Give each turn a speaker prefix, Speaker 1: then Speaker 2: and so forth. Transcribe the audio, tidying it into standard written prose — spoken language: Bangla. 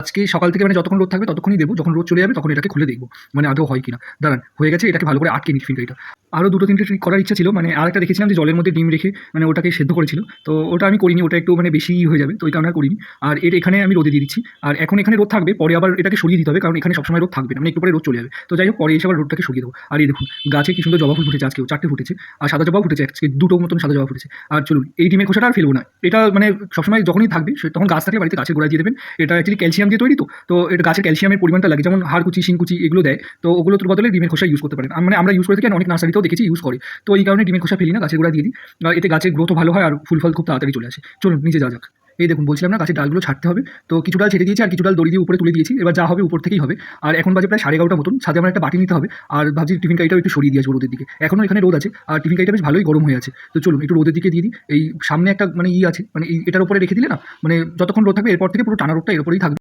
Speaker 1: আজকে সকাল থেকে মানে যতক্ষণ রোদ থাকবে ততক্ষণই দেবো, যখন রোদ চলে যাবে তখন এটাকে খুলে দেখবো মানে আদৌ হয় কিনা। দাঁড়ান, হয়ে গেছে, এটাকে ভালো করে আটকে নিই ফিল্টারটা। আরও দুটো তিনটে ট্রিক করার ইচ্ছা ছিল, মানে আরেকটা দেখেছিলাম যে জলের মধ্যে ডিম রেখে মানে ওটাকে সেদ্ধ করেছিল, তো ওটা আমি করিনি, ওটা একটু মানে বেশি হয়ে যাবে, তো ওই কারণে আর করিনি। আর এখানে আমি রোদে দিয়ে দিচ্ছি, আর এখন এখানে রোদ থাকবে, পরে আবার এটাকে সরিয়ে দিতে হবে, কারণ এখানে সবসময় রোদ থাকবে না, মানে একটু পরে রোদ চলে যাবে। তো যাই হোক, পরে এসে আবার রোদটাকে সরিয়ে দেবো। আর এই দেখুন, গাছে কি সুন্দর জবা ফুল ফুটেছে, আজকেও 4টে ফুটেছে, আর সাদা জবাও ফুটেছে, আজকে দুটো মতন সাদা জবা ফুটেছে। আর চলুন, এই ডিমের খোসাটা আর ফেলবো না, এটা মানে সবসময় যখনই থাকবে তখন গাছ থাকলে বাড়িতে গাছের গোড়ায় দিয়ে দেবেন। এটা অ্যাকচুয়ালি ক্যালসিয়াম দিয়ে তৈরি, তো এটা গাছের ক্যালসিয়ামের পরিমাণটা লাগে, যেমন হাড়কুচি শিংকুচি এগুলো দেয়, তো ওগুলোর বদলে ডিমের খোসা ইউজ করতে পারেন। মানে আমরা ইউজ করে থাকি, অনেক নার্সারিতেও দেখেছি ইউজ করে। তো এই কারণে ডিমের খোসা ফেলি না, গাছের গোড়া দিয়ে দিই। আর এতে গাছের গ্রোথও ভালো হয়, আর ফুল ফল খুব তাড়াতাড়ি চলে আসে। চলুন নিচে যাওয়া যাক। এই দেখুন, বলছিলাম না গাছের ডালগুলো ছাড়তে হবে, তো কিছু ডাল ছেড়ে দিয়েছি আর কিছু ডাল দড়ি দিয়ে উপরে তুলে দিয়েছি, এবার যা হবে উপর থেকেই হবে। আর এখন বাজে প্রায় 11:30 মতন, সাথে আমার একটা বাটি নিতে হবে, আর ভাবছি টিফিন কারিটাও একটু সরিয়ে দিয়ে আসবো রোদের দিকে, এখনও এখানে রোদ আছে আর টিফিন কারিটা বেশ ভালোই গরম হয়ে আছে। তো চলুন একটু রোদের দিকে দিয়ে দিই। এই সামনে একটা মানে আছে, মানে এটার উপরে রেখে দিলে না, মানে যতক্ষণ রোদ থাকবে এরপর থেকে পুরো টানা রোদটা এর উপরেই থাকবে।